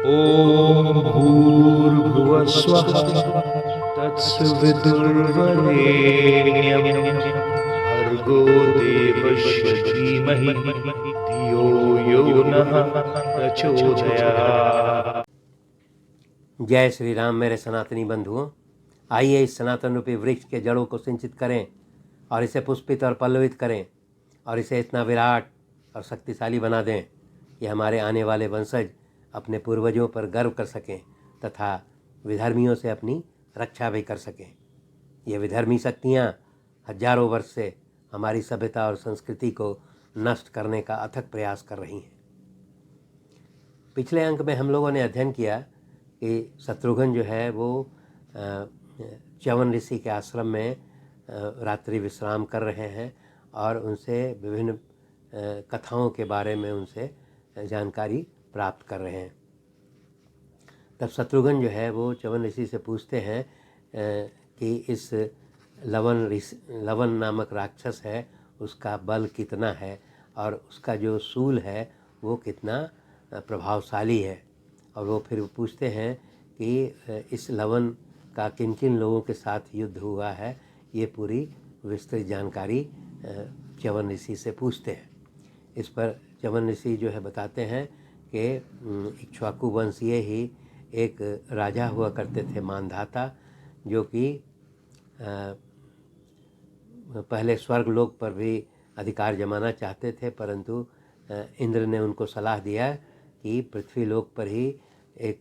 ॐ भूर्भुवः स्वः तत्सवितुर्वरेण्यं भर्गो देवस्य धीमहि धियो यो नः प्रचोदयात्। जय श्री राम। मेरे सनातनी बंधुओं, आइए इस सनातन रूपी वृक्ष के जड़ों को सिंचित करें और इसे पुष्पित और पल्लवित करें और इसे इतना विराट और शक्तिशाली बना दें कि हमारे आने वाले वंशज अपने पूर्वजों पर गर्व कर सकें तथा विधर्मियों से अपनी रक्षा भी कर सकें। ये विधर्मी शक्तियाँ हजारों वर्ष से हमारी सभ्यता और संस्कृति को नष्ट करने का अथक प्रयास कर रही हैं। पिछले अंक में हम लोगों ने अध्ययन किया कि शत्रुघ्न जो है वो च्यवन ऋषि के आश्रम में रात्रि विश्राम कर रहे हैं और उनसे विभिन्न कथाओं के बारे में उनसे जानकारी प्राप्त कर रहे हैं। तब शत्रुघ्न जो है वो च्यवन ऋषि से पूछते हैं कि इस लवन नामक राक्षस है उसका बल कितना है और उसका जो शूल है वो कितना प्रभावशाली है। और वो फिर पूछते हैं कि इस लवन का किन किन लोगों के साथ युद्ध हुआ है, ये पूरी विस्तृत जानकारी च्यवन ऋषि से पूछते हैं। इस पर च्यवन ऋषि जो है बताते हैं कि इक्ष्वाकु वंशीय ही एक राजा हुआ करते थे मानधाता, जो कि पहले स्वर्गलोक पर भी अधिकार जमाना चाहते थे, परंतु इंद्र ने उनको सलाह दिया कि पृथ्वीलोक पर ही एक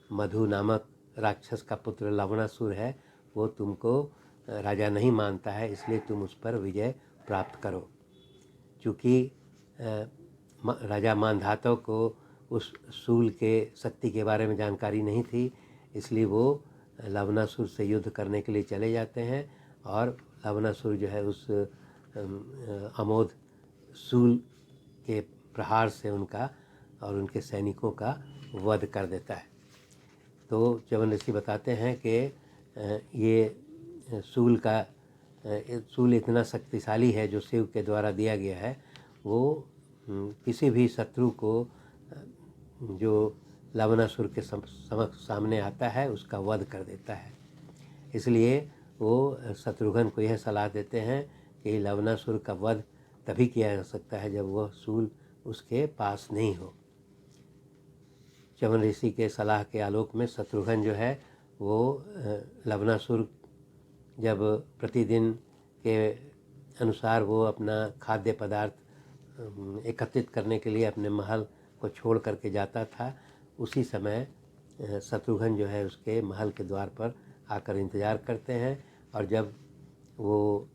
मधु नामक राक्षस का पुत्र लवणासुर है, वो तुमको राजा नहीं मानता है, इसलिए तुम उस पर विजय प्राप्त करो। चूँकि राजा मानधाता को उस शूल के शक्ति के बारे में जानकारी नहीं थी, इसलिए वो लवणासुर से युद्ध करने के लिए चले जाते हैं और लवणासुर जो है उस अमोघ शूल के प्रहार से उनका और उनके सैनिकों का वध कर देता है। तो च्यवन ऋषि बताते हैं कि ये शूल इतना शक्तिशाली है जो शिव के द्वारा दिया गया है, वो किसी भी शत्रु को जो लवणासुर के समक्ष सामने आता है उसका वध कर देता है। इसलिए वो शत्रुघ्न को यह सलाह देते हैं कि लवणासुर का वध तभी किया जा सकता है जब वह शूल उसके पास नहीं हो। च्यवन ऋषि के सलाह के आलोक में शत्रुघ्न जो है वो लवणासुर जब प्रतिदिन के अनुसार वो अपना खाद्य पदार्थ एकत्रित करने के लिए अपने महल को छोड़ करके जाता था, उसी समय शत्रुघ्न जो है उसके महल के द्वार पर आकर इंतज़ार करते हैं। और जब वो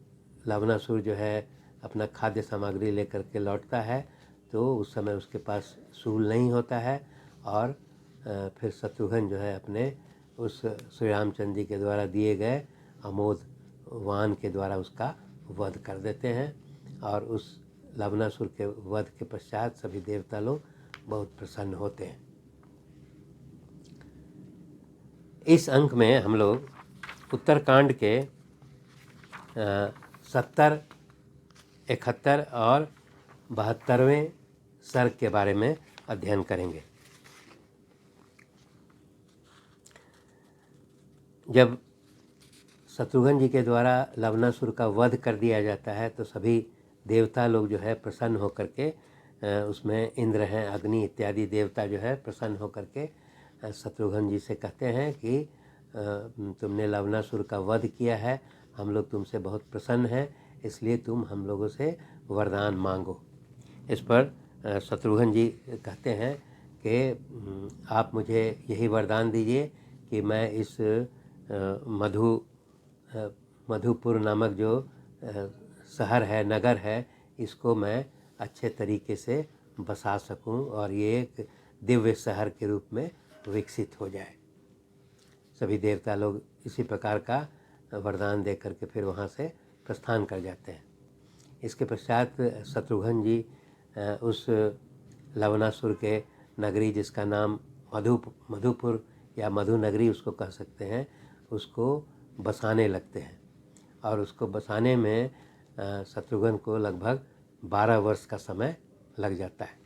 लवणासुर जो है अपना खाद्य सामग्री लेकर के लौटता है तो उस समय उसके पास शूल नहीं होता है और फिर शत्रुघ्न जो है अपने उस श्री रामचंद्र जी के द्वारा दिए गए अमोघ वाहन के द्वारा उसका वध कर देते हैं। और उस लवणासुर के वध के पश्चात सभी देवता लोग बहुत प्रसन्न होते हैं। इस अंक में हम लोग उत्तरकांड के 70, 71 और 72वें सर्ग के बारे में अध्ययन करेंगे। जब शत्रुघ्न जी के द्वारा लवणासुर का वध कर दिया जाता है तो सभी देवता लोग जो है प्रसन्न होकर के, उसमें इंद्र हैं, अग्नि इत्यादि देवता जो है प्रसन्न होकर के शत्रुघ्न जी से कहते हैं कि तुमने लवणासुर का वध किया है, हम लोग तुमसे बहुत प्रसन्न हैं, इसलिए तुम हम लोगों से वरदान मांगो। इस पर शत्रुघ्न जी कहते हैं कि आप मुझे यही वरदान दीजिए कि मैं इस मधुपुर नामक जो शहर है, नगर है, इसको मैं अच्छे तरीके से बसा सकूं और ये एक दिव्य शहर के रूप में विकसित हो जाए। सभी देवता लोग इसी प्रकार का वरदान दे करके फिर वहाँ से प्रस्थान कर जाते हैं। इसके पश्चात शत्रुघ्न जी उस लवणासुर के नगरी, जिसका नाम मधुपुर या मधु नगरी उसको कह सकते हैं, उसको बसाने लगते हैं। और उसको बसाने में शत्रुघ्न को लगभग 12 वर्ष का समय लग जाता है।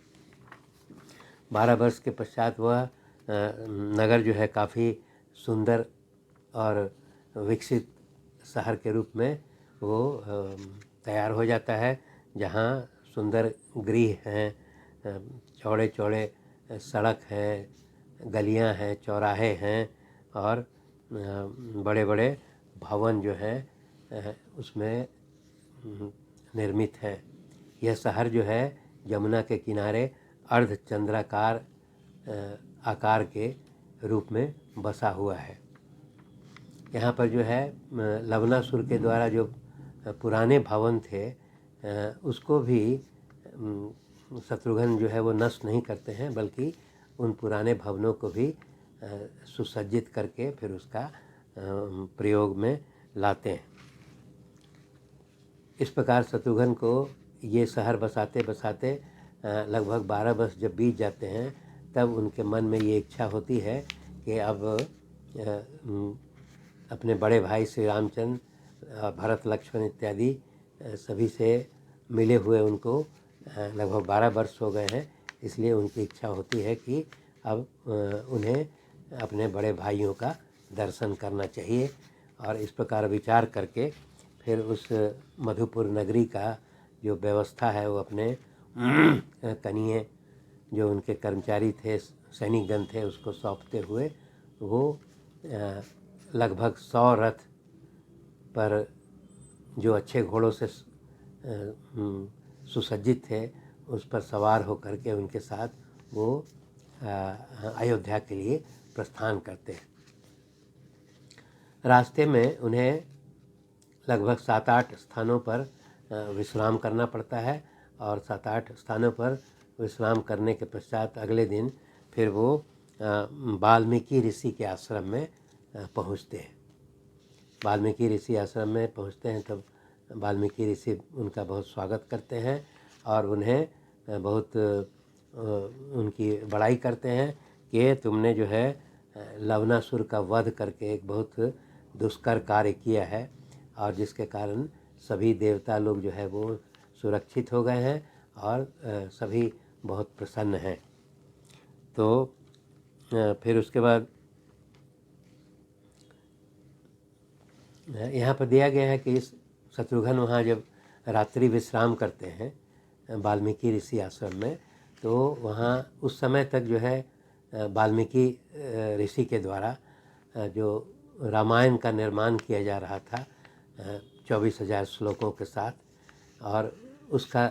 12 वर्ष के पश्चात वह नगर जो है काफ़ी सुंदर और विकसित शहर के रूप में वो तैयार हो जाता है, जहाँ सुंदर गृह हैं, चौड़े चौड़े सड़क हैं, गलियां हैं, चौराहे हैं और बड़े बड़े भवन जो हैं उसमें निर्मित हैं। यह शहर जो है यमुना के किनारे अर्धचंद्राकार आकार के रूप में बसा हुआ है। यहाँ पर जो है लवणासुर के द्वारा जो पुराने भवन थे उसको भी शत्रुघ्न जो है वो नष्ट नहीं करते हैं, बल्कि उन पुराने भवनों को भी सुसज्जित करके फिर उसका प्रयोग में लाते हैं। इस प्रकार शत्रुघ्न को ये शहर बसाते बसाते लगभग 12 वर्ष जब बीत जाते हैं, तब उनके मन में ये इच्छा होती है कि अब अपने बड़े भाई श्री रामचंद्र, भरत, लक्ष्मण इत्यादि सभी से मिले हुए उनको लगभग 12 वर्ष हो गए हैं। इसलिए उनकी इच्छा होती है कि अब उन्हें अपने बड़े भाइयों का दर्शन करना चाहिए। और इस प्रकार विचार करके फिर उस मधुपुर नगरी का जो व्यवस्था है वो अपने कनिये जो उनके कर्मचारी थे, सैनिकगण थे, उसको सौंपते हुए वो लगभग 100 रथ पर जो अच्छे घोड़ों से सुसज्जित थे उस पर सवार होकर के उनके साथ वो अयोध्या के लिए प्रस्थान करते हैं। रास्ते में उन्हें लगभग 7-8 स्थानों पर विश्राम करना पड़ता है और 7-8 स्थानों पर विश्राम करने के पश्चात अगले दिन फिर वो वाल्मीकि ऋषि के आश्रम में पहुँचते हैं। वाल्मीकि ऋषि आश्रम में पहुँचते हैं तब वाल्मीकि ऋषि उनका बहुत स्वागत करते हैं और उन्हें बहुत उनकी बड़ाई करते हैं कि तुमने जो है लवणासुर का वध करके एक बहुत दुष्कर कार्य किया है और जिसके कारण सभी देवता लोग जो है वो सुरक्षित हो गए हैं और सभी बहुत प्रसन्न हैं। तो फिर उसके बाद यहाँ पर दिया गया है कि इस शत्रुघ्न वहाँ जब रात्रि विश्राम करते हैं वाल्मीकि ऋषि आश्रम में, तो वहाँ उस समय तक जो है वाल्मीकि ऋषि के द्वारा जो रामायण का निर्माण किया जा रहा था 24,000 श्लोकों के साथ, और उसका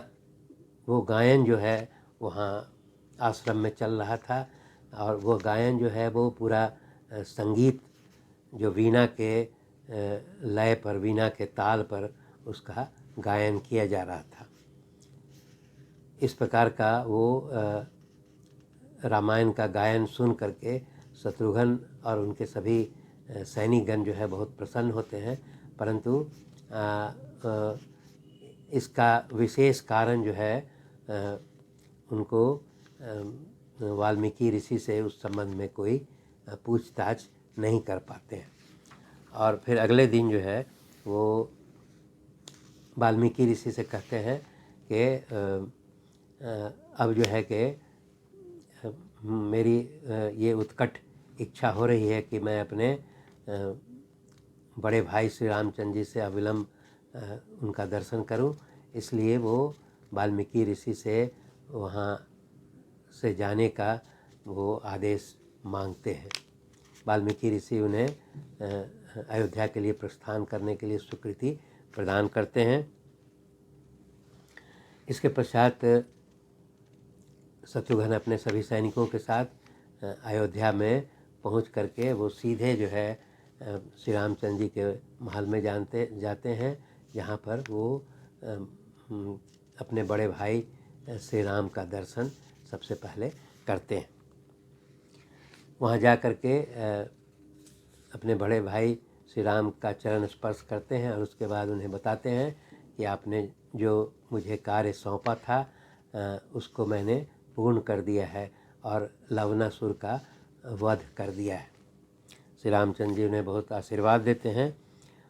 वो गायन जो है वहाँ आश्रम में चल रहा था। और वो गायन जो है वो पूरा संगीत जो वीणा के लय पर, वीणा के ताल पर उसका गायन किया जा रहा था। इस प्रकार का वो रामायण का गायन सुन करके शत्रुघ्न और उनके सभी सैनिकगण जो है बहुत प्रसन्न होते हैं, परंतु इसका विशेष कारण जो है उनको वाल्मीकि ऋषि से उस संबंध में कोई पूछताछ नहीं कर पाते हैं। और फिर अगले दिन जो है वो वाल्मीकि ऋषि से कहते हैं कि अब जो है कि मेरी ये उत्कट इच्छा हो रही है कि मैं अपने बड़े भाई श्री रामचंद्र जी से अविलंब उनका दर्शन करूं। इसलिए वो वाल्मीकि ऋषि से वहाँ से जाने का वो आदेश मांगते हैं। वाल्मीकि ऋषि उन्हें अयोध्या के लिए प्रस्थान करने के लिए स्वीकृति प्रदान करते हैं। इसके पश्चात शत्रुघ्न अपने सभी सैनिकों के साथ अयोध्या में पहुंच करके वो सीधे जो है श्री रामचंद्र जी के महल में जाते हैं, जहाँ पर वो अपने बड़े भाई श्री राम का दर्शन सबसे पहले करते हैं। वहाँ जा कर के अपने बड़े भाई श्री राम का चरण स्पर्श करते हैं और उसके बाद उन्हें बताते हैं कि आपने जो मुझे कार्य सौंपा था उसको मैंने पूर्ण कर दिया है और लवणासुर का वध कर दिया है। श्री रामचंद्र जी उन्हें बहुत आशीर्वाद देते हैं।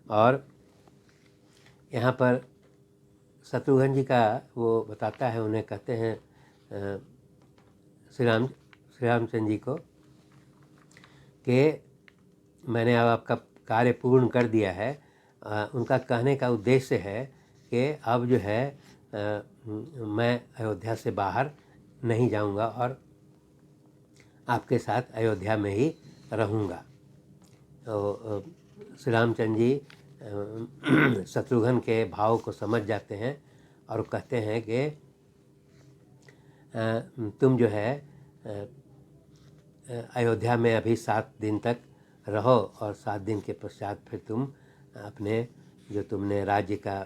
और यहाँ पर शत्रुघ्न जी का वो बताता है, उन्हें कहते हैं श्री रामचंद्र जी को कि मैंने अब आपका कार्य पूर्ण कर दिया है। उनका कहने का उद्देश्य है कि अब जो है मैं अयोध्या से बाहर नहीं जाऊंगा और आपके साथ अयोध्या में ही रहूँगा। तो श्री रामचंद्र जी शत्रुघ्न के भाव को समझ जाते हैं और कहते हैं कि तुम जो है अयोध्या में अभी 7 दिन तक रहो और 7 दिन के पश्चात फिर तुम अपने जो तुमने राज्य का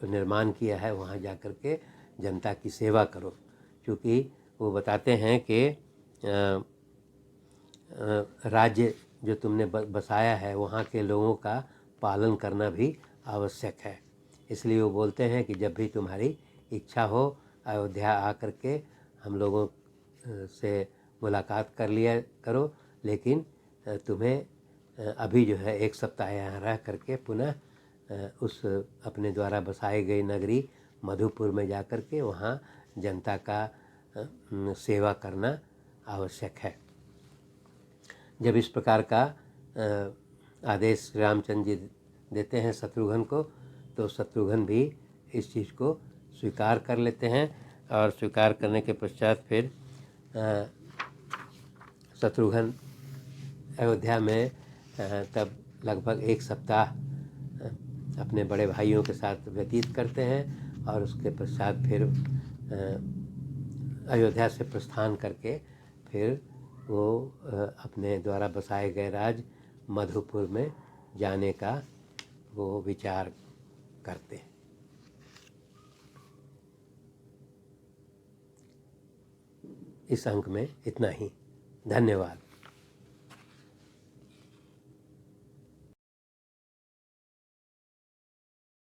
निर्माण किया है वहाँ जा कर के जनता की सेवा करो। क्योंकि वो बताते हैं कि राज्य जो तुमने बसाया है वहाँ के लोगों का पालन करना भी आवश्यक है। इसलिए वो बोलते हैं कि जब भी तुम्हारी इच्छा हो अयोध्या आकर के हम लोगों से मुलाकात कर लिया करो, लेकिन तुम्हें अभी जो है 1 सप्ताह यहाँ रह करके पुनः उस अपने द्वारा बसाई गई नगरी मधुपुर में जा कर के वहाँ जनता का सेवा करना आवश्यक है। जब इस प्रकार का आदेश श्री रामचंद्र जी देते हैं शत्रुघ्न को, तो शत्रुघ्न भी इस चीज़ को स्वीकार कर लेते हैं और स्वीकार करने के पश्चात फिर शत्रुघ्न अयोध्या में तब लगभग 1 सप्ताह अपने बड़े भाइयों के साथ व्यतीत करते हैं और उसके पश्चात फिर अयोध्या से प्रस्थान करके फिर वो अपने द्वारा बसाए गए राज्य मधुपुर में जाने का वो विचार करते हैं। इस अंक में इतना ही। धन्यवाद।